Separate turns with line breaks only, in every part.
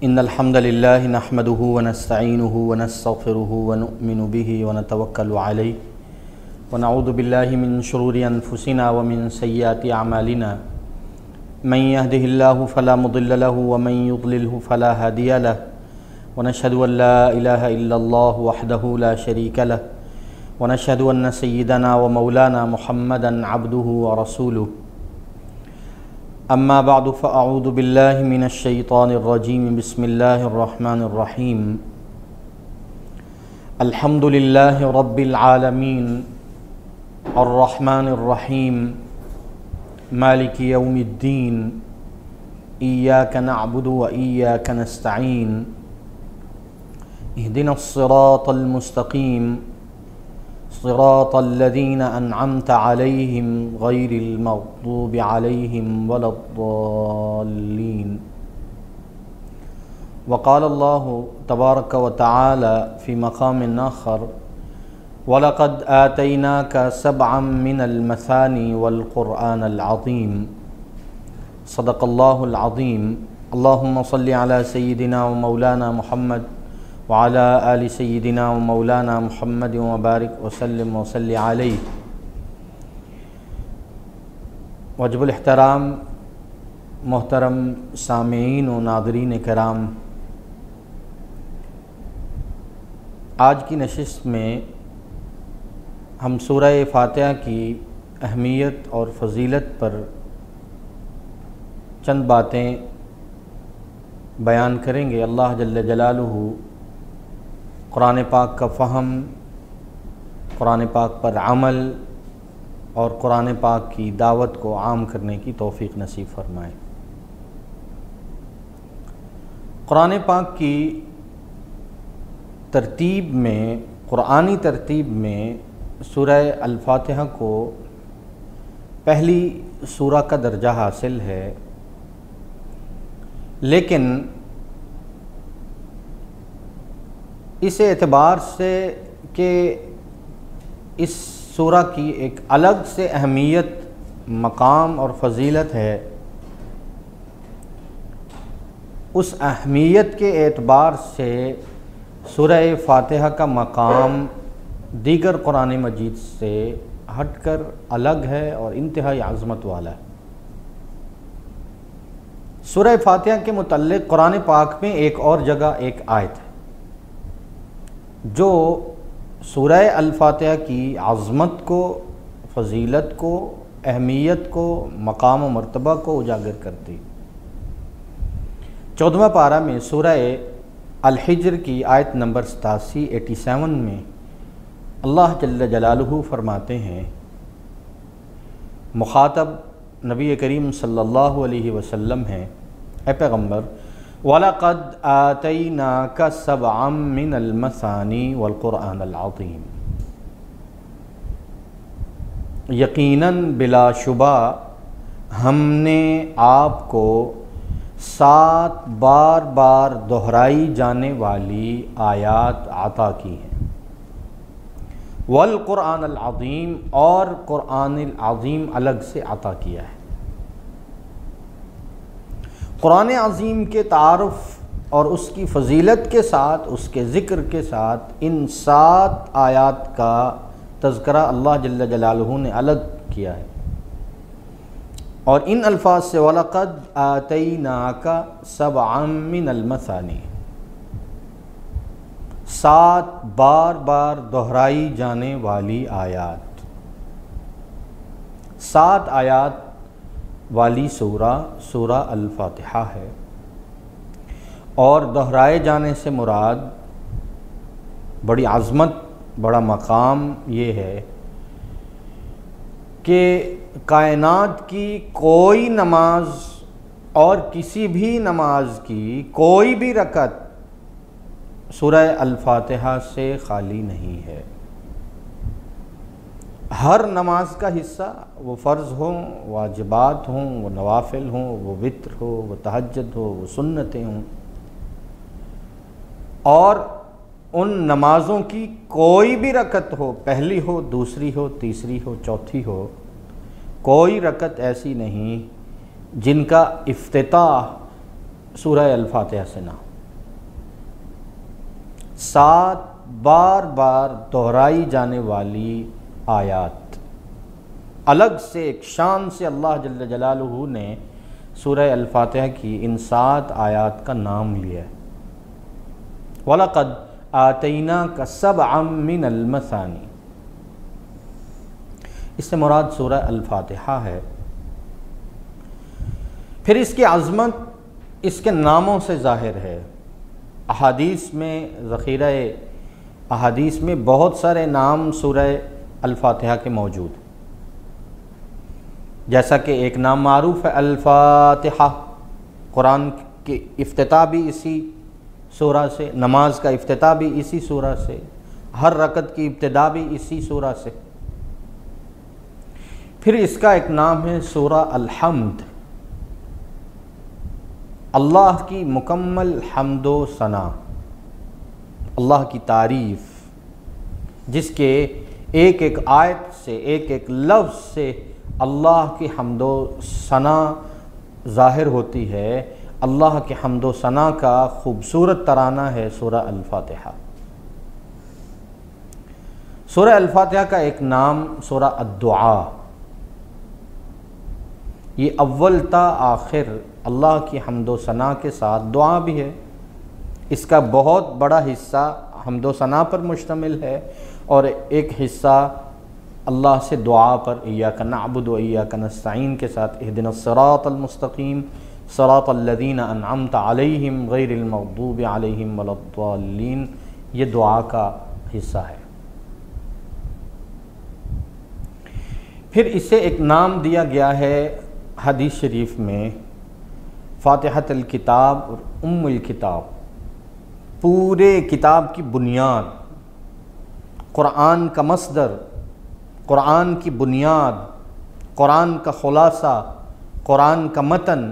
إن الحمد لله نحمده ونستعينه ونستغفره ونؤمن به ونتوكل عليه ونعوذ بالله من شرور أنفسنا ومن سيئات أعمالنا من يهده الله فلا مضل له ومن يضلله فلا هادي له ونشهد أن لا إله إلا الله وحده لا شريك له ونشهد أن سيدنا ومولانا محمدا عبده ورسوله أما بعد فأعوذ بالله من الشيطان الرجيم بسم الله الرحمن الرحيم الحمد لله رب العالمين الرحمن الرحيم مالك يوم الدين إياك نعبد وإياك نستعين اهدنا الصراط المستقيم صراط الذين أنعمت عليهم غير المغضوب عليهم ولا الضالين وقال الله تبارك وتعالى في مقام آخر وَلَقَدْ آتَيْنَاكَ سَبْعًا مِنَ الْمَثَانِي وَالْقُرْآنَ الْعَظِيمِ صدق الله العظيم اللهم صل على سيدنا ومولانا محمد وعلى آل سيدنا ومولانا محمد وبارك وسلم وصل عليه۔ واجب الاحترام محترم سامعین و ناظرین کرام، آج کی نشست میں ہم سورہ فاتحہ کی اہمیت اور فضیلت پر چند باتیں بیان کریں گے۔ اللہ جل جلالہ قرآن پاک کا فہم، قرآن پاک پر عمل اور قرآن پاک کی دعوت کو عام کرنے کی توفیق نصیب فرمائے۔ قرآن پاک کی ترتیب میں، قرآنی ترتیب میں سورہ الفاتحہ کو پہلی سورہ کا درجہ حاصل ہے، لیکن اس اعتبار سے کہ اس سورہ کی ایک الگ سے اہمیت، مقام اور فضیلت ہے، اس اہمیت کے اعتبار سے سورہ فاتحہ کا مقام دیگر قرآن مجید سے ہٹ کر الگ ہے اور انتہائی عظمت والا ہے۔ سورہ فاتحہ کے متعلق قرآن پاک میں ایک اور جگہ ایک آیت ہے جو سورہ الفاتحہ کی عظمت کو، فضیلت کو، اہمیت کو، مقام و مرتبہ کو اجاگر کرتی۔ 14واں پارہ میں سورہ الحجر کی آیت نمبر 87 میں اللہ جل جلالہ فرماتے ہیں، مخاطب نبی کریم صلی اللہ علیہ وسلم ہیں، اے پیغمبر، وَلَقَدْ آتَيْنَاكَ سَبْعًا مِنَ الْمَثَانِي وَالْقُرْآنَ الْعَظِيمِ، یقیناً بلا شبہ ہم نے آپ کو 7 بار بار دہرائی جانے والی آیات عطا کی ہیں، والقرآن العظیم، اور قرآن العظیم الگ سے عطا کیا ہے۔ قرآن عظیم کے تعارف اور اس کی فضیلت کے ساتھ، اس کے ذکر کے ساتھ ان 7 آیات کا تذکرہ اللہ جل جلالہ نے الگ کیا ہے، اور ان الفاظ سے وَلَقَدْ آتَيْنَاكَ سَبْعًا مِنَ الْمَثَانِي، 7 بار بار دہرائی جانے والی آیات، 7 آیات والی سورہ الفاتحہ ہے، اور دہرائے جانے سے مراد بڑی عظمت، بڑا مقام یہ ہے کہ کائنات کی کوئی نماز اور کسی بھی نماز کی کوئی بھی رکعت سورہ الفاتحہ سے خالی نہیں ہے۔ ہر نماز کا حصہ، وہ فرض ہوں، واجبات ہوں، وہ نوافل ہوں، وہ وتر ہو، وہ تہجد ہو، وہ سنتیں ہوں، اور ان نمازوں کی کوئی بھی رکعت ہو، پہلی ہو، دوسری ہو، تیسری ہو، چوتھی ہو، کوئی رکعت ایسی نہیں جن کا افتتاح سورہ الفاتحہ سے نہ ہو۔ 7 بار بار دہرائی جانے والی آیات، الگ سے ایک شان سے اللہ جل جلالہ نے سورہ الفاتحہ کی ان 7 آیات کا نام لیا ہے۔ وَلَقَدْ آتَيْنَاكَ سَبْعًا مِّنَ الْمَثَانِي، اس سے مراد سورہ الفاتحہ ہے۔ پھر اس کی عظمت اس کے ناموں سے ظاہر ہے۔ احادیث میں، ذخیرہ احادیث میں بہت سارے نام سورہ الفاتحہ کے موجود ہیں، جیسا کہ ایک نام معروف ہے الفاتحہ، قرآن کی افتتاح بھی اسی سورہ سے، نماز کا افتتاح بھی اسی سورہ سے، ہر رکعت کی ابتدا بھی اسی سورہ سے۔ پھر اس کا ایک نام ہے سورہ الحمد، اللہ کی مکمل حمد و ثنا، اللہ کی تعریف، جس کے ایک ایک آیت سے، ایک ایک لفظ سے اللہ کی حمد و ثنا ظاہر ہوتی ہے۔ اللہ کے حمد و ثنا کا خوبصورت ترانہ ہے سورہ الفاتحہ۔ سورہ الفاتحہ کا ایک نام سورہ الدعاء، یہ اول تا آخر اللہ کی حمد و ثنا کے ساتھ دعا بھی ہے۔ اس کا بہت بڑا حصہ حمد و ثنا پر مشتمل ہے اور ایک حصہ اللہ سے دعا پر، ایاک نعبد و ایاک نستعین کے ساتھ، اہدنا الصراط المستقیم صراط الذین انعمت علیہم غیر المغضوب علیہم ولا الضالین، یہ دعا کا حصہ ہے۔ پھر اسے ایک نام دیا گیا ہے حدیث شریف میں فاتحۃ الکتاب اور ام الکتاب، پورے کتاب کی بنیاد، قرآن کا مصدر، قرآن کی بنیاد، قرآن کا خلاصہ، قرآن کا متن،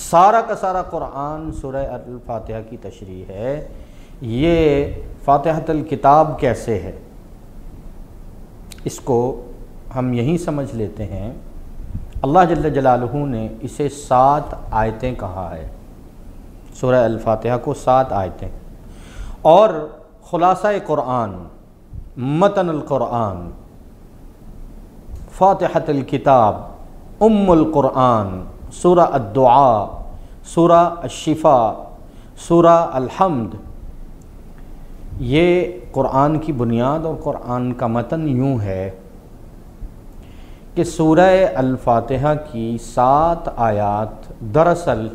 سارا کا سارا قرآن سورہ الفاتحہ کی تشریح ہے۔ یہ فاتحۃ الکتاب کیسے ہے، اس کو ہم یہی سمجھ لیتے ہیں۔ اللہ جل جلالہ نے اسے 7 آیتیں کہا ہے، سورہ الفاتحہ کو 7 آیتیں، اور خلاصہ قرآن، متن القرآن، فاتحۃ الکتاب، ام القرآن، سورہ الدعاء، سورہ الشفاء، سورہ الحمد، یہ قرآن کی بنیاد اور قرآن کا متن یوں ہے کہ سورہ الفاتحہ کی 7 آیات دراصل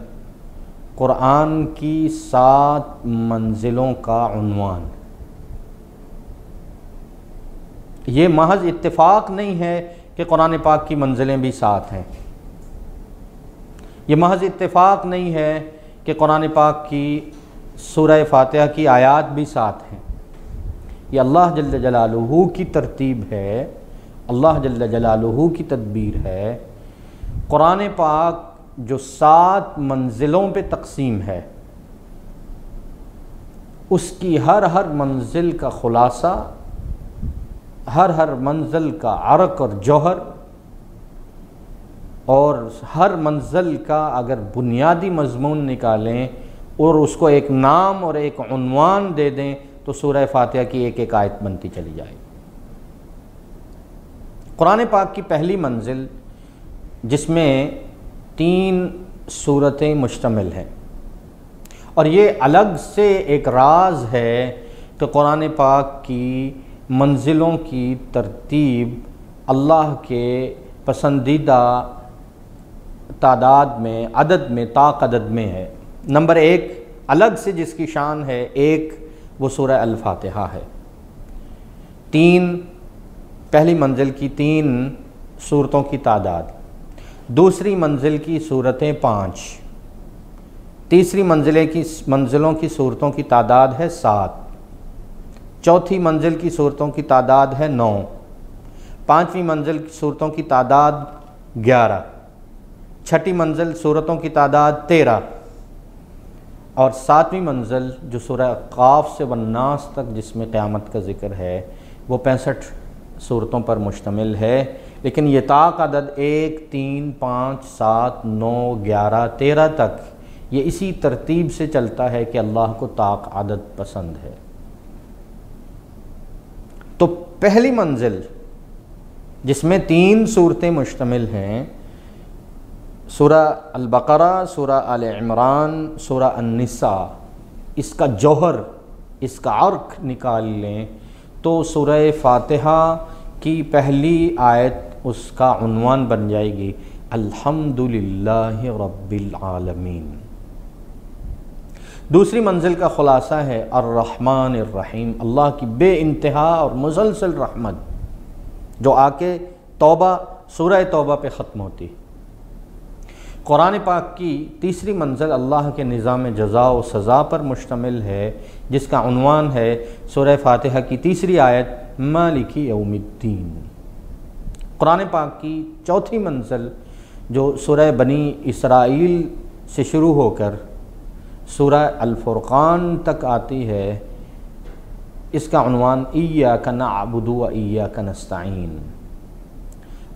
قرآن کی 7 منزلوں کا عنوان۔ یہ محض اتفاق نہیں ہے کہ قرآن پاک کی منزلیں بھی 7 ہیں، یہ محض اتفاق نہیں ہے کہ قرآن پاک کی سورہ فاتحہ کی آیات بھی 7 ہیں، یہ اللہ جل جلالہ کی ترتیب ہے، اللہ جل جلالہ کی تدبیر ہے۔ قرآن پاک جو 7 منزلوں پہ تقسیم ہے، اس کی ہر منزل کا خلاصہ، ہر منزل کا عرق اور جوہر، اور ہر منزل کا اگر بنیادی مضمون نکالیں اور اس کو ایک نام اور ایک عنوان دے دیں تو سورہ فاتحہ کی ایک ایک آیت بنتی چلی جائے۔ قرآن پاک کی پہلی منزل، جس میں 3 سورتیں مشتمل ہیں، اور یہ الگ سے ایک راز ہے کہ قرآن پاک کی منزلوں کی ترتیب اللہ کے پسندیدہ تعداد میں، عدد میں، طاق عدد میں ہے۔ نمبر 1 الگ سے جس کی شان ہے، ایک وہ سورہ الفاتحہ ہے۔ 3 پہلی منزل کی 3 سورتوں کی تعداد، دوسری منزل کی سورتیں 5، تیسری منزلوں کی سورتوں کی تعداد ہے 7، چوتھی منزل کی سورتوں کی تعداد ہے 9، پانچویں منزل کی سورتوں کی تعداد 11، چھٹی منزل سورتوں کی تعداد 13، اور 7ویں منزل جو سورہ قاف سے والناس تک جس میں قیامت کا ذکر ہے وہ 65 سورتوں پر مشتمل ہے۔ لیکن یہ طاق عدد 1، 3، 5، 7، 9، 11، 13 تک یہ اسی ترتیب سے چلتا ہے کہ اللہ کو طاق عادت پسند ہے۔ تو پہلی منزل جس میں 3 صورتیں مشتمل ہیں، سورہ البقرہ، سورہ آل عمران، سورہ النساء، اس کا جوہر، اس کا عرق نکال لیں تو سورہ فاتحہ کی پہلی آیت اس کا عنوان بن جائے گی الحمدللہ رب العالمین۔ دوسری منزل کا خلاصہ ہے الرحمن الرحیم، اللہ کی بے انتہا اور مسلسل رحمت جو آ کے توبہ، سورہ توبہ پہ ختم ہوتی۔ قرآن پاک کی تیسری منزل اللہ کے نظام جزا و سزا پر مشتمل ہے، جس کا عنوان ہے سورہ فاتحہ کی تیسری آیت مالک یوم الدین۔ قرآن پاک کی چوتھی منزل جو سورہ بنی اسرائیل سے شروع ہو کر سورہ الفرقان تک آتی ہے، اس کا عنوان ایاک نعبد و ایاک نستعین۔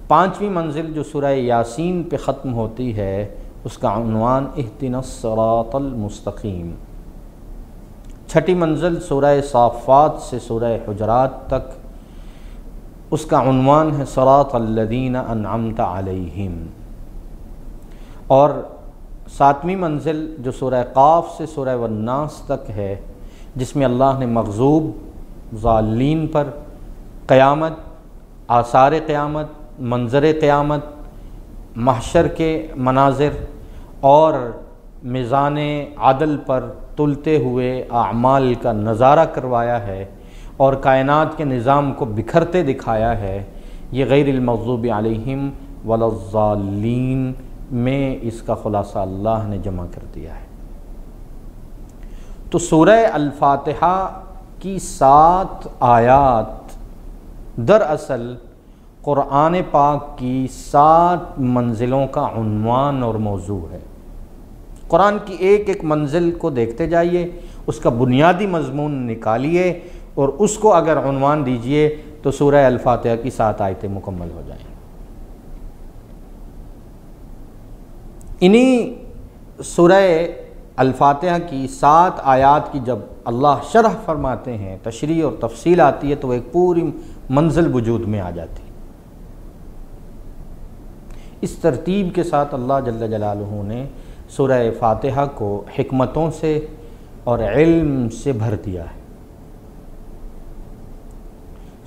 پانچویں منزل جو سورہ یاسین پہ ختم ہوتی ہے، اس کا عنوان اہدنا الصراط المستقیم۔ چھٹی منزل سورہ صافات سے سورہ حجرات تک، اس کا عنوان ہے صراط الذین انعمت علیہم۔ اور ساتویں منزل جو سورہ قاف سے سورہ والناس تک ہے، جس میں اللہ نے مغضوب ضالین پر قیامت، آثار قیامت، منظر قیامت، محشر کے مناظر اور میزان عدل پر تلتے ہوئے اعمال کا نظارہ کروایا ہے اور کائنات کے نظام کو بکھرتے دکھایا ہے۔ یہ غیر المغضوب علیہم ولا الضالین میں اس کا خلاصہ اللہ نے جمع کر دیا ہے۔ تو سورہ الفاتحہ کی 7 آیات دراصل قرآن پاک کی 7 منزلوں کا عنوان اور موضوع ہے۔ قرآن کی ایک ایک منزل کو دیکھتے جائیے، اس کا بنیادی مضمون نکالیے اور اس کو اگر عنوان دیجئے تو سورہ الفاتحہ کی 7 آیتیں مکمل ہو جائیں۔ انہی سورہ الفاتحہ کی 7 آیات کی جب اللہ شرح فرماتے ہیں، تشریح اور تفصیل آتی ہے، تو ایک پوری منزل وجود میں آ جاتی۔ اس ترتیب کے ساتھ اللہ جل جلالہ نے سورہ فاتحہ کو حکمتوں سے اور علم سے بھر دیا ہے۔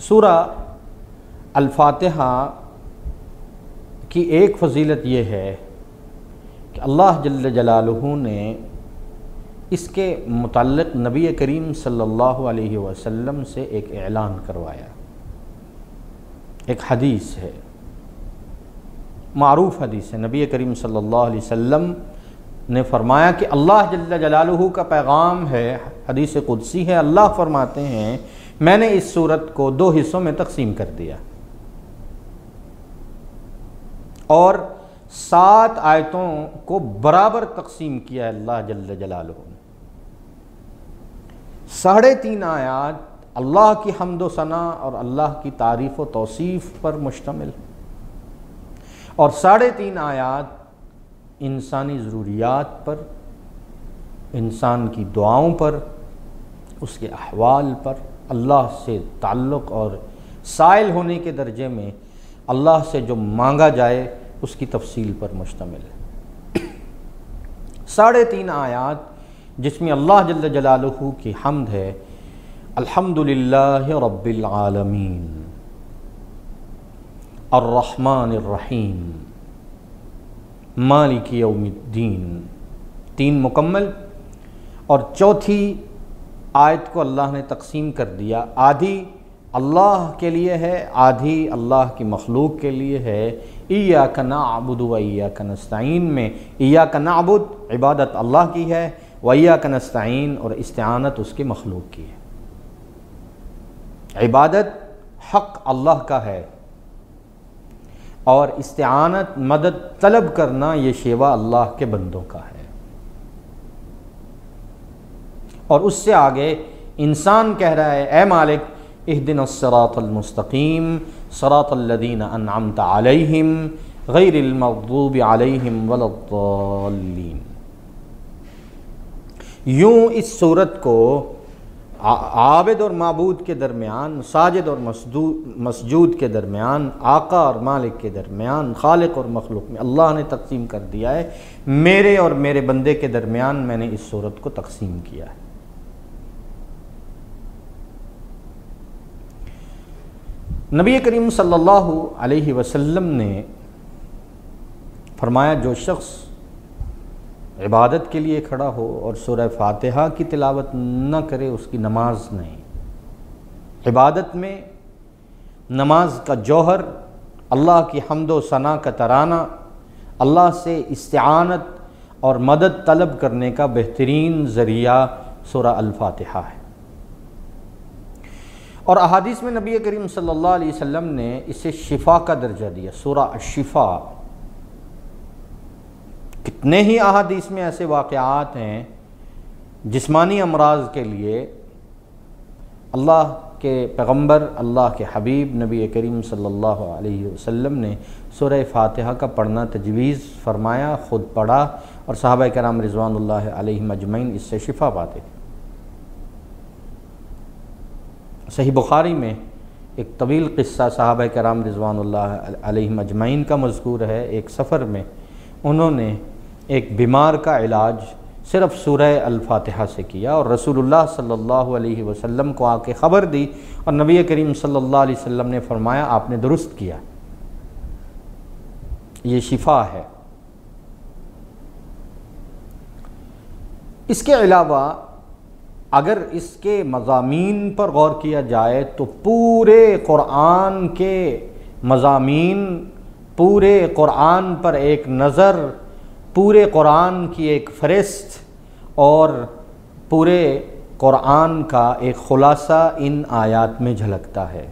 سورہ الفاتحہ کی ایک فضیلت یہ ہے کہ اللہ جل جلالہ نے اس کے متعلق نبی کریم صلی اللہ علیہ وسلم سے ایک اعلان کروایا۔ ایک حدیث ہے، معروف حدیث ہے، نبی کریم صلی اللہ علیہ وسلم نے فرمایا کہ اللہ جل جلالہ کا پیغام ہے، حدیث قدسی ہے، اللہ فرماتے ہیں میں نے اس سورت کو 2 حصوں میں تقسیم کر دیا اور 7 آیتوں کو برابر تقسیم کیا ہے اللہ جل جلالہ نے۔ 3.5 آیات اللہ کی حمد و ثنا اور اللہ کی تعریف و توصیف پر مشتمل ہے اور 3.5 آیات انسانی ضروریات پر، انسان کی دعاؤں پر، اس کے احوال پر، اللہ سے تعلق اور سائل ہونے کے درجے میں اللہ سے جو مانگا جائے اس کی تفصیل پر مشتمل ہے۔ 3.5 آیات جس میں اللہ جل جلالہ کی حمد ہے، الحمدللہ رب العالمین، الرحمن الرحیم، مالک یوم الدین، 3 مکمل، اور چوتھی آیت کو اللہ نے تقسیم کر دیا، آدھی اللہ کے لیے ہے، آدھی اللہ کی مخلوق کے لیے ہے۔ ایاک نعبد و ایاک نستعین میں ایاک نعبد عبادت اللہ کی ہے، و ایاک نستعین اور استعانت اس کے مخلوق کی ہے۔ عبادت حق اللہ کا ہے اور استعانت مدد طلب کرنا یہ شیوا اللہ کے بندوں کا ہے۔ اور اس سے آگے انسان کہہ رہا ہے اے مالک اہدنا الصراط المستقیم صراط الذین انعمت علیہم غیر المغضوب علیہم ولا الضالین۔ یوں اس صورت کو عابد اور معبود کے درمیان، ساجد اور مسجود کے درمیان، آقا اور مالک کے درمیان، خالق اور مخلوق میں اللہ نے تقسیم کر دیا ہے۔ میرے اور میرے بندے کے درمیان میں نے اس صورت کو تقسیم کیا ہے۔ نبی کریم صلی اللہ علیہ وسلم نے فرمایا جو شخص عبادت کے لیے کھڑا ہو اور سورہ فاتحہ کی تلاوت نہ کرے اس کی نماز نہیں۔ عبادت میں نماز کا جوہر اللہ کی حمد و ثنا کا ترانہ، اللہ سے استعانت اور مدد طلب کرنے کا بہترین ذریعہ سورہ الفاتحہ ہے۔ اور احادیث میں نبی کریم صلی اللہ علیہ وسلم نے اسے شفا کا درجہ دیا، سورہ الشفا۔ کتنے ہی احادیث میں ایسے واقعات ہیں جسمانی امراض کے لیے اللہ کے پیغمبر، اللہ کے حبیب نبی کریم صلی اللہ علیہ وسلم نے سورہ فاتحہ کا پڑھنا تجویز فرمایا، خود پڑھا، اور صحابہ کرام رضوان اللہ علیہم اجمعین اس سے شفا پاتے تھے۔ صحیح بخاری میں ایک طویل قصہ صحابہ کرام رضوان اللہ علیہم اجمعین کا مذکور ہے۔ ایک سفر میں انہوں نے ایک بیمار کا علاج صرف سورہ الفاتحہ سے کیا، اور رسول اللہ صلی اللہ علیہ وسلم کو آ کے خبر دی، اور نبی کریم صلی اللہ علیہ وسلم نے فرمایا آپ نے درست کیا، یہ شفا ہے۔ اس کے علاوہ اگر اس کے مضامین پر غور کیا جائے تو پورے قرآن کے مضامین، پورے قرآن پر ایک نظر، پورے قرآن کی ایک فہرست اور پورے قرآن کا ایک خلاصہ ان آیات میں جھلکتا ہے۔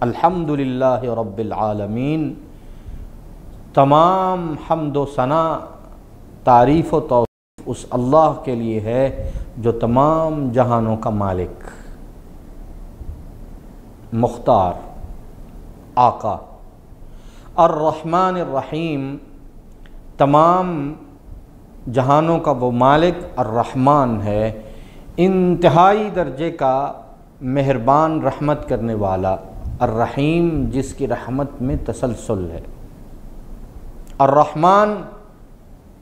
الحمدللہ رب العالمین، تمام حمد و ثنا، تعریف و توصیف اس اللہ کے لیے ہے جو تمام جہانوں کا مالک، مختار، آقا، الرحمن الرحیم، تمام جہانوں کا وہ مالک الرحمن ہے، انتہائی درجے کا مہربان رحمت کرنے والا، الرحیم جس کی رحمت میں تسلسل ہے، الرحمن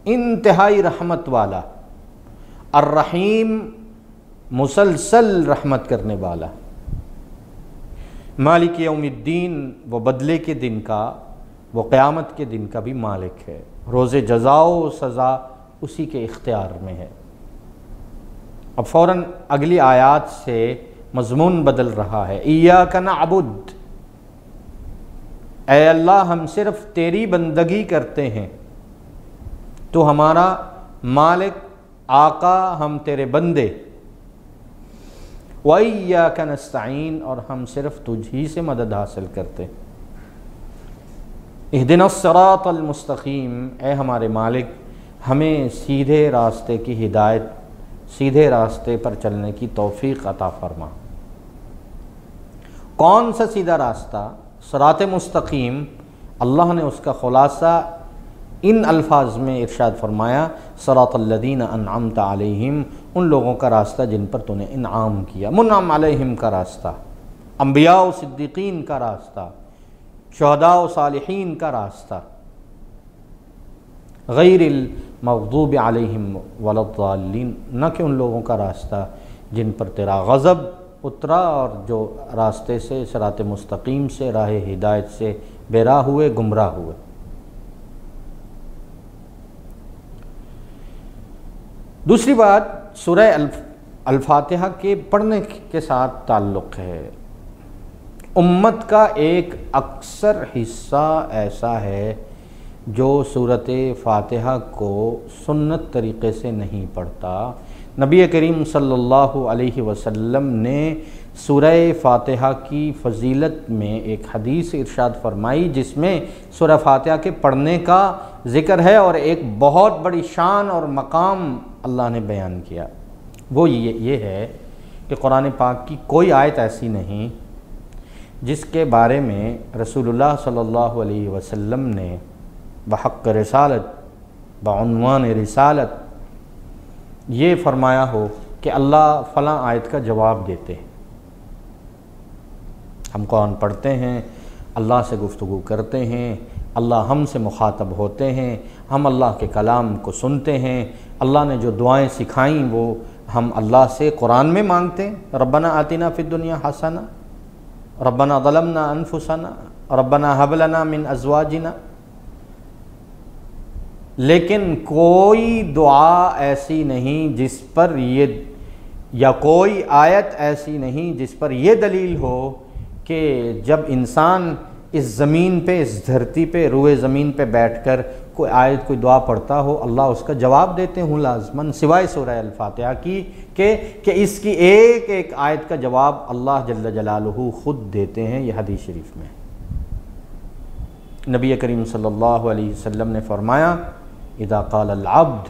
انتہائی رحمت والا، الرحیم مسلسل رحمت کرنے والا، مالک یوم الدین وہ بدلے کے دن کا، وہ قیامت کے دن کا بھی مالک ہے، روز جزا و سزا اسی کے اختیار میں ہے۔ اب فوراً اگلی آیات سے مضمون بدل رہا ہے، ایاک نعبد، اے اللہ ہم صرف تیری بندگی کرتے ہیں، تو ہمارا مالک، آقا، ہم تیرے بندے، وَإِيَّاكَ نَسْتَعِينُ، اور ہم صرف تجھ ہی سے مدد حاصل کرتے۔ اهدنا الصراط المستقیم، اے ہمارے مالک ہمیں سیدھے راستے کی ہدایت، سیدھے راستے پر چلنے کی توفیق عطا فرما۔ کون سا سیدھا راستہ؟ صراط مستقیم۔ اللہ نے اس کا خلاصہ ان الفاظ میں ارشاد فرمایا، صراط الذین انعمت علیہم، ان لوگوں کا راستہ جن پر تو نے انعام کیا، منعم علیہم کا راستہ، انبیاء و صدیقین کا راستہ، شہداء و صالحین کا راستہ، غیر المغضوب علیہم ولا الضالین، نہ کہ ان لوگوں کا راستہ جن پر تیرا غضب اترا اور جو راستے سے، صراط مستقیم سے، راہ ہدایت سے بے راہ ہوئے، گمراہ ہوئے۔ دوسری بات سورہ الفاتحہ کے پڑھنے کے ساتھ تعلق ہے۔ امت کا ایک اکثر حصہ ایسا ہے جو سورۃ فاتحہ کو سنت طریقے سے نہیں پڑھتا۔ نبی کریم صلی اللہ علیہ وسلم نے سورہ فاتحہ کی فضیلت میں ایک حدیث ارشاد فرمائی جس میں سورہ فاتحہ کے پڑھنے کا ذکر ہے، اور ایک بہت بڑی شان اور مقام اللہ نے بیان کیا۔ وہ یہ ہے کہ قرآن پاک کی کوئی آیت ایسی نہیں جس کے بارے میں رسول اللہ صلی اللہ علیہ وسلم نے بحق رسالت، بعنوان رسالت، یہ فرمایا ہو کہ اللہ فلاں آیت کا جواب دیتے ہیں، ہم قرآن پڑھتے ہیں، اللہ سے گفتگو کرتے ہیں، اللہ ہم سے مخاطب ہوتے ہیں، ہم اللہ کے کلام کو سنتے ہیں، اللہ نے جو دعائیں سکھائیں وہ ہم اللہ سے قرآن میں مانگتے ہیں، ربنا آتنا فی الدنیا حسنہ، ربنا ظلمنا انفسنا، ربنا حب لنا من ازواجنا۔ لیکن کوئی دعا ایسی نہیں جس پر یہ، یا کوئی آیت ایسی نہیں جس پر یہ دلیل ہو کہ جب انسان اس زمین پہ، اس دھرتی پہ، روئے زمین پہ بیٹھ کر کوئی آیت، کوئی دعا پڑھتا ہو، اللہ اس کا جواب دیتے ہوں لازماً، سوائے سورہ الفاتحہ کی کہ اس کی ایک ایک آیت کا جواب اللہ جل جلالہ خود دیتے ہیں۔ یہ حدیث شریف میں نبی کریم صلی اللہ علیہ وسلم نے فرمایا، اذا قال العبد،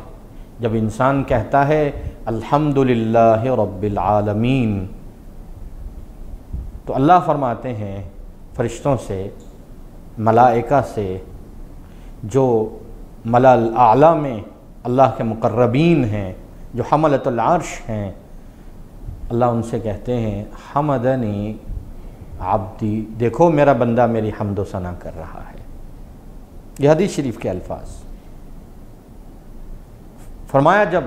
جب انسان کہتا ہے الحمدللہ رب العالمین، تو اللہ فرماتے ہیں فرشتوں سے، ملائکہ سے، جو ملا الاعلیٰ میں اللہ کے مقربین ہیں، جو حملۃ العرش ہیں، اللہ ان سے کہتے ہیں حمدنی عبدی، دیکھو میرا بندہ میری حمد و ثنا کر رہا ہے۔ یہ حدیث شریف کے الفاظ۔ فرمایا جب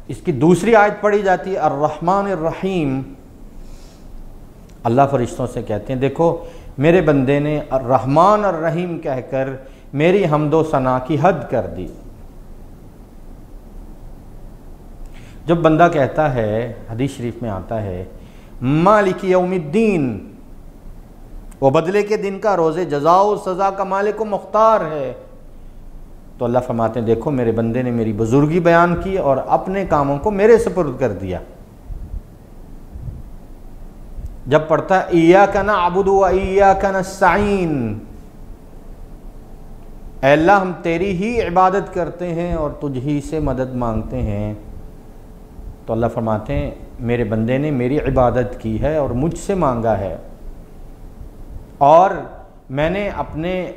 اس کی دوسری آیت پڑھی جاتی ہے الرحمن الرحیم، اللہ فرشتوں سے کہتے ہیں دیکھو میرے بندے نے الرحمن الرحیم کہہ کر میری حمد و ثنا کی حد کر دی۔ جب بندہ کہتا ہے، حدیث شریف میں آتا ہے مالک یوم الدین، وہ بدلے کے دن کا، روز جزا و سزا کا مالک و مختار ہے، تو اللہ فرماتے ہیں دیکھو میرے بندے نے میری بزرگی بیان کی اور اپنے کاموں کو میرے سپرد کر دیا۔ جب پڑھتا ہے ایاک نعبد و ایاک نستعین، اے اللہ ہم تیری ہی عبادت کرتے ہیں اور تجھ ہی سے مدد مانگتے ہیں، تو اللہ فرماتے ہیں میرے بندے نے میری عبادت کی ہے اور مجھ سے مانگا ہے، اور میں نے اپنے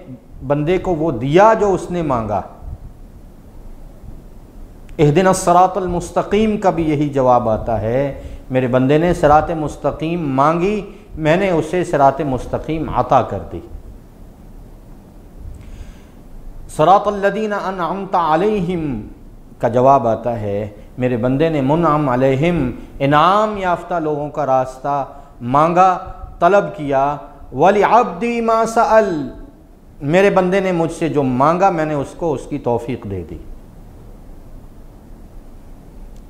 بندے کو وہ دیا جو اس نے مانگا۔ اہدنا الصراط المستقیم کا بھی یہی جواب آتا ہے، میرے بندے نے صراط مستقیم مانگی، میں نے اسے صراط مستقیم عطا کر دی۔ صراط الذین انعمت علیہم کا جواب آتا ہے، میرے بندے نے منعم علیہم، انعام یافتہ لوگوں کا راستہ مانگا، طلب کیا۔ وَلِعَبْدِي مَا سَأَلْ، میرے بندے نے مجھ سے جو مانگا میں نے اس کو اس کی توفیق دے دی۔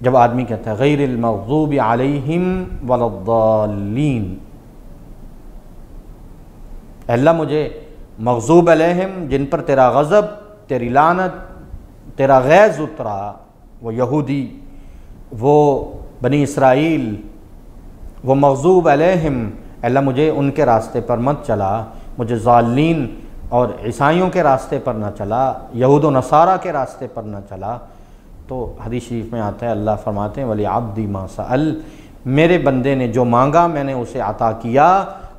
جب آدمی کہتا ہے غیر المغضوب علیہم ولا الضالین، اے اللہ مجھے مغضوب علیہم، جن پر تیرا غضب، تیری لعنت، تیرا غیظ اترا، وہ یہودی، وہ بنی اسرائیل، وہ مغضوب علیہم، اے اللہ مجھے ان کے راستے پر مت چلا، مجھے ضالین اور عیسائیوں کے راستے پر نہ چلا، یہود و نصارہ کے راستے پر نہ چلا۔ تو حدیث شریف میں آتا ہے اللہ فرماتے ہیں وَلِعَبْدِ مَا سَأَلْ، میرے بندے نے جو مانگا میں نے اسے عطا کیا۔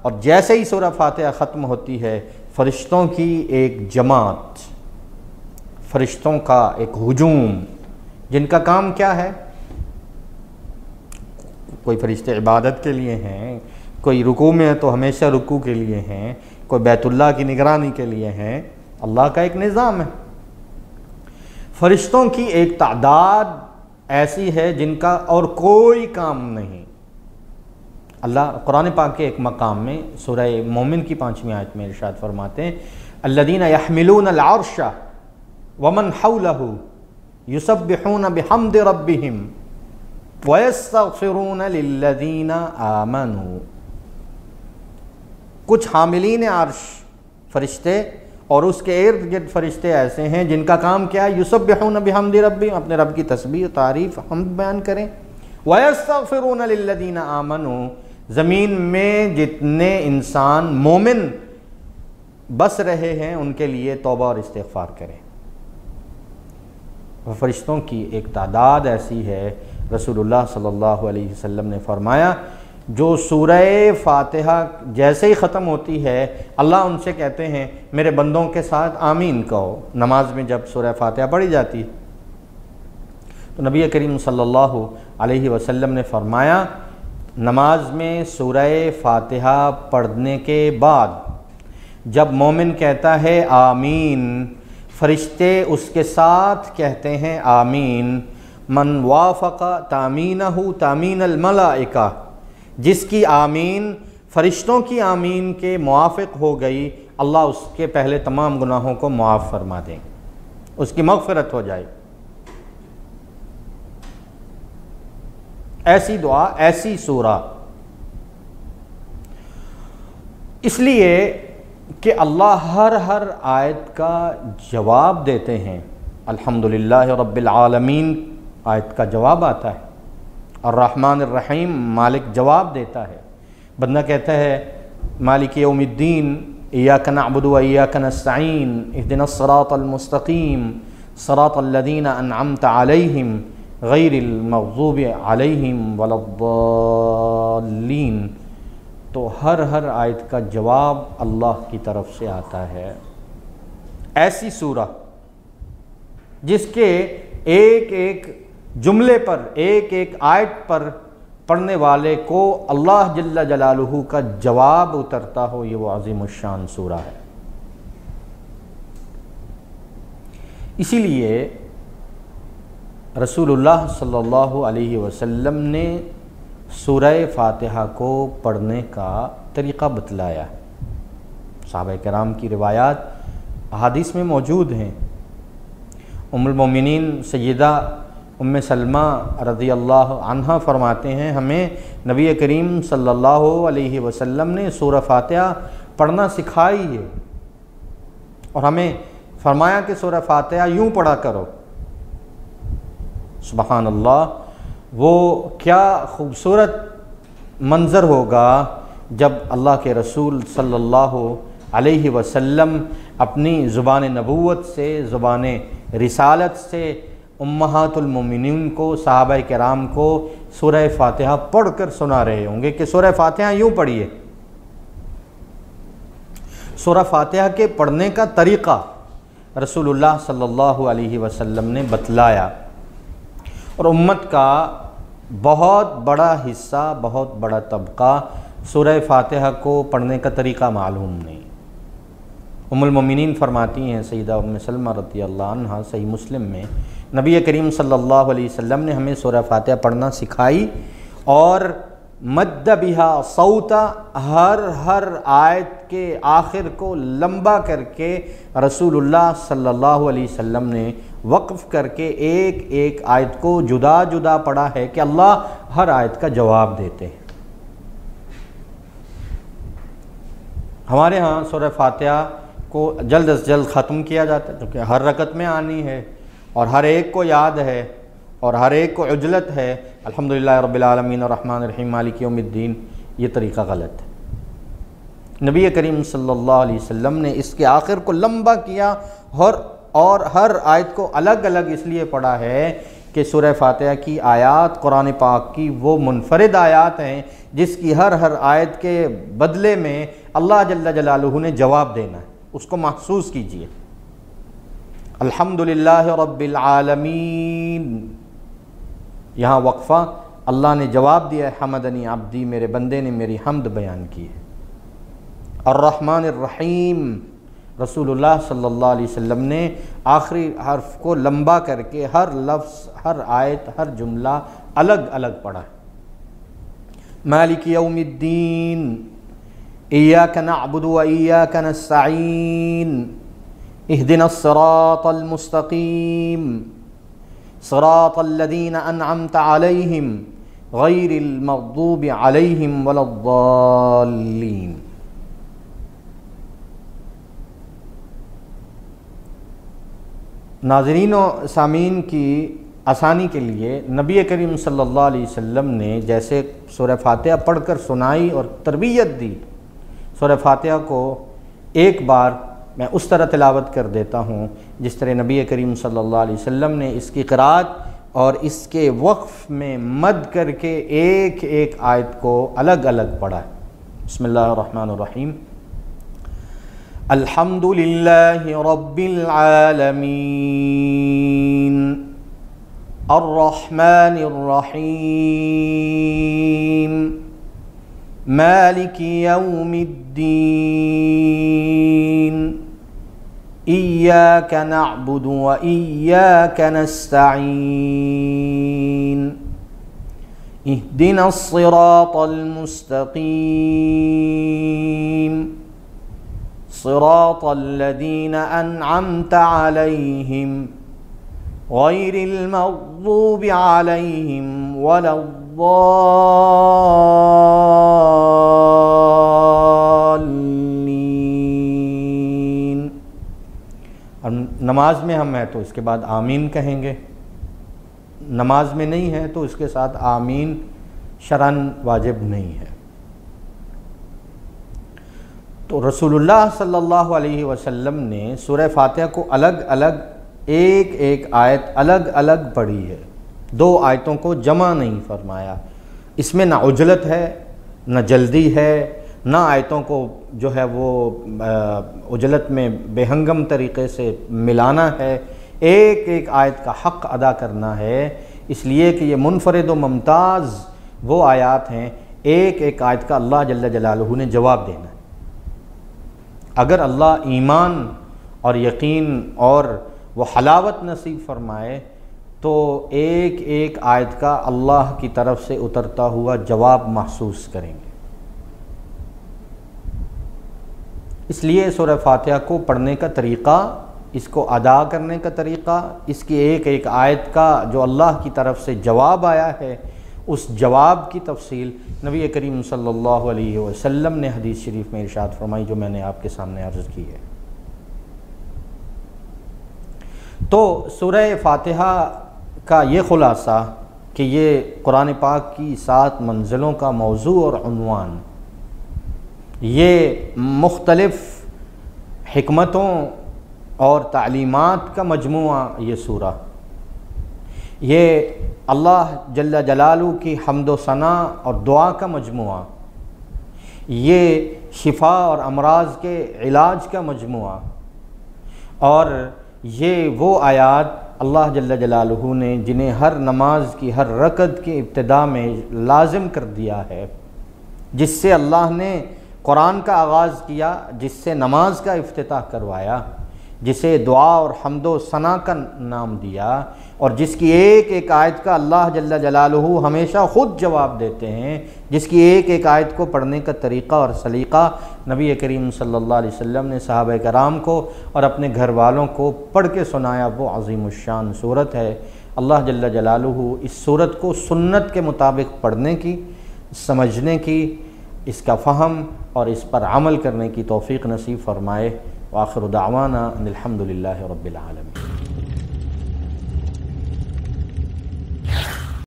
اور جیسے ہی سورہ فاتحہ ختم ہوتی ہے، فرشتوں کی ایک جماعت، فرشتوں کا ایک ہجوم، جن کا کام کیا ہے، کوئی فرشتے عبادت کے لیے ہیں، کوئی رکوع میں ہے تو ہمیشہ رکوع کے لیے ہیں، کوئی بیت اللہ کی نگرانی کے لیے ہیں، اللہ کا ایک نظام ہے۔ فرشتوں کی ایک تعداد ایسی ہے جن کا اور کوئی کام نہیں۔ اللہ قرآن پاک کے ایک مقام میں سورہ مومن کی 5ویں آیت میں ارشاد فرماتے ہیں الذین یحملون العرش ومن حولہ یسبحون بحمد ربہم ویستغفرون للذین آمنوا، کچھ حاملین عرش فرشتے اور اس کے ارد گرد فرشتے ایسے ہیں جن کا کام کیا ہے، یسبحون بحمد ربہم، اپنے رب کی تسبیح و تعریف حمد بیان کریں، ویستغفرون للذین آمنوا، زمین میں جتنے انسان مومن بس رہے ہیں ان کے لیے توبہ اور استغفار کریں۔ وہ فرشتوں کی ایک تعداد ایسی ہے، رسول اللہ صلی اللہ علیہ وسلم نے فرمایا جو سورہ فاتحہ جیسے ہی ختم ہوتی ہے اللہ ان سے کہتے ہیں میرے بندوں کے ساتھ آمین کہو۔ نماز میں جب سورہ فاتحہ پڑھی جاتی تو نبی کریم صلی اللہ علیہ وسلم نے فرمایا نماز میں سورہ فاتحہ پڑھنے کے بعد جب مومن کہتا ہے آمین، فرشتے اس کے ساتھ کہتے ہیں آمین۔ من وافق تامینہ تامین الملائکہ، جس کی آمین فرشتوں کی آمین کے موافق ہو گئی، اللہ اس کے پہلے تمام گناہوں کو معاف فرما دیں، اس کی مغفرت ہو جائے۔ ایسی دعا، ایسی سورہ، اس لیے کہ اللہ ہر آیت کا جواب دیتے ہیں۔ الحمدللہ رب العالمین آیت کا جواب آتا ہے، الرحمن الرحیم مالک جواب دیتا ہے۔ بندہ کہتا ہے مالک یوم الدین، ایاک نعبد و ایاک نستعین، اہدنا الصراط المستقیم، صراط الذین انعمت علیہم غیر المغضوب علیہم ولا الضالین۔ تو ہر آیت کا جواب اللہ کی طرف سے آتا ہے۔ ایسی سورہ جس کے ایک ایک جملے پر، ایک ایک آیت پر پڑھنے والے کو اللہ جل جلالہ کا جواب اترتا ہو، یہ وہ عظیم الشان سورہ ہے۔ اسی لیے رسول اللہ صلی اللہ علیہ وسلم نے سورہ فاتحہ کو پڑھنے کا طریقہ بتلایا۔ صحابہ کرام کی روایات احادیث میں موجود ہیں۔ ام المومنین سیدہ ام سلمہ رضی اللہ عنہ فرماتے ہیں ہمیں نبی کریم صلی اللہ علیہ وسلم نے سورہ فاتحہ پڑھنا سکھائی ہے، اور ہمیں فرمایا کہ سورہ فاتحہ یوں پڑھا کرو۔ سبحان اللہ، وہ کیا خوبصورت منظر ہوگا جب اللہ کے رسول صلی اللہ علیہ وسلم اپنی زبان نبوت سے، زبان رسالت سے امہات المومنین کو، صحابہ کرام کو سورہ فاتحہ پڑھ کر سنا رہے ہوں گے کہ سورہ فاتحہ یوں پڑھیے۔ سورہ فاتحہ کے پڑھنے کا طریقہ رسول اللہ صلی اللہ علیہ وسلم نے بتلایا، اور امت کا بہت بڑا حصہ، بہت بڑا طبقہ سورہ فاتحہ کو پڑھنے کا طریقہ معلوم نہیں۔ ام المومنین فرماتی ہیں سیدہ ام سلمہ رضی اللہ عنہ، صحیح مسلم میں نبی کریم صلی اللہ علیہ وسلم نے ہمیں سورہ فاتحہ پڑھنا سکھائی، اور مد بہا صوتا، ہر آیت کے آخر کو لمبا کر کے رسول اللہ صلی اللہ علیہ وسلم نے وقف کر کے ایک ایک آیت کو جدا جدا پڑھا ہے کہ اللہ ہر آیت کا جواب دیتے ہیں۔ ہمارے ہاں سورہ فاتحہ کو جلد از جلد ختم کیا جاتا ہے کیونکہ ہر رکعت میں آنی ہے، اور ہر ایک کو یاد ہے، اور ہر ایک کو عجلت ہے۔ الحمدللہ رب العالمین الرحمن الرحیم مالک یوم الدین، یہ طریقہ غلط ہے۔ نبی کریم صلی اللہ علیہ وسلم نے اس کے آخر کو لمبا کیا، اور ہر آیت کو الگ الگ اس لیے پڑھا ہے کہ سورہ فاتحہ کی آیات قرآن پاک کی وہ منفرد آیات ہیں جس کی ہر آیت کے بدلے میں اللہ جل جلالہ نے جواب دینا ہے، اس کو محسوس کیجئے۔ الحمدللہ رب العالمین، یہاں وقفہ، اللہ نے جواب دیا ہے، حمدنی عبدی، میرے بندے نے میری حمد بیان کی ہے۔ الرحمن الرحیم، رسول اللہ صلی اللہ علیہ وسلم نے آخری حرف کو لمبا کر کے ہر لفظ، ہر آیت، ہر جملہ الگ الگ پڑھا ہے۔ مالک یوم الدین، ایاک نعبد و ایاک نستعین، اہدنا الصراط المستقیم، صراط الذین انعمت علیہم غیر المغضوب علیہم ولا الضالین۔ ناظرین و سامعین کی آسانی کے لیے نبی کریم صلی اللہ علیہ وسلم نے جیسے سورہ فاتحہ پڑھ کر سنائی اور تربیت دی، سورہ فاتحہ کو ایک بار میں اس طرح تلاوت کر دیتا ہوں جس طرح نبی کریم صلی اللہ علیہ وسلم نے اس کی قرأت اور اس کے وقف میں مد کر کے ایک ایک آیت کو الگ الگ پڑھا ہے۔ بسم اللہ الرحمن الرحیم۔ الحمد للہ رب العالمین الرحمن الرحیم مالک یوم الدین ایاک نعبد و ایاک نستعین اهدنا الصراط المستقیم صراط الذین انعمت علیہم غیر المغضوب علیہم ولا الضالین۔ اور نماز میں ہم ہیں تو اس کے بعد آمین کہیں گے، نماز میں نہیں ہے تو اس کے ساتھ آمین شرعاً واجب نہیں ہے۔ تو رسول اللہ صلی اللہ علیہ وسلم نے سورہ فاتحہ کو الگ الگ ایک ایک آیت الگ الگ پڑھی ہے، دو آیتوں کو جمع نہیں فرمایا۔ اس میں نہ عجلت ہے نہ جلدی ہے، نہ آیتوں کو جو ہے وہ عجلت میں بے ہنگم طریقے سے ملانا ہے، ایک ایک آیت کا حق ادا کرنا ہے، اس لیے کہ یہ منفرد و ممتاز وہ آیات ہیں، ایک ایک آیت کا اللہ جل جلالہ نے جواب دینا ہے۔ اگر اللہ ایمان اور یقین اور وہ حلاوت نصیب فرمائے تو ایک ایک آیت کا اللہ کی طرف سے اترتا ہوا جواب محسوس کریں گے۔ اس لیے سورہ فاتحہ کو پڑھنے کا طریقہ، اس کو ادا کرنے کا طریقہ، اس کی ایک ایک آیت کا جو اللہ کی طرف سے جواب آیا ہے اس جواب کی تفصیل نبی کریم صلی اللہ علیہ وسلم نے حدیث شریف میں ارشاد فرمائی، جو میں نے آپ کے سامنے عرض کی ہے۔ تو سورہ فاتحہ کا یہ خلاصہ کہ یہ قرآن پاک کی 7 منزلوں کا موضوع اور عنوان، یہ مختلف حکمتوں اور تعلیمات کا مجموعہ، یہ سورہ، یہ اللہ جل جلالہ کی حمد و ثنا اور دعا کا مجموعہ، یہ شفا اور امراض کے علاج کا مجموعہ، اور یہ وہ آیات اللہ جل جلالہ نے جنہیں ہر نماز کی ہر رکعت کی ابتدا میں لازم کر دیا ہے، جس سے اللہ نے قرآن کا آغاز کیا، جس سے نماز کا افتتاح کروایا، جسے دعا اور حمد و ثنا کا نام دیا، اور جس کی ایک ایک آیت کا اللہ جل جلالہ ہمیشہ خود جواب دیتے ہیں، جس کی ایک ایک آیت کو پڑھنے کا طریقہ اور سلیقہ نبی کریم صلی اللہ علیہ وسلم نے صحابہ کرام کو اور اپنے گھر والوں کو پڑھ کے سنایا، وہ عظیم الشان صورت ہے۔ اللہ جل جلالہ اس صورت کو سنت کے مطابق پڑھنے کی، سمجھنے کی، اس کا فہم اور اس پر عمل کرنے کی توفیق نصیب فرمائے۔ وآخر دعوانا ان الحمد للہ رب العالمین۔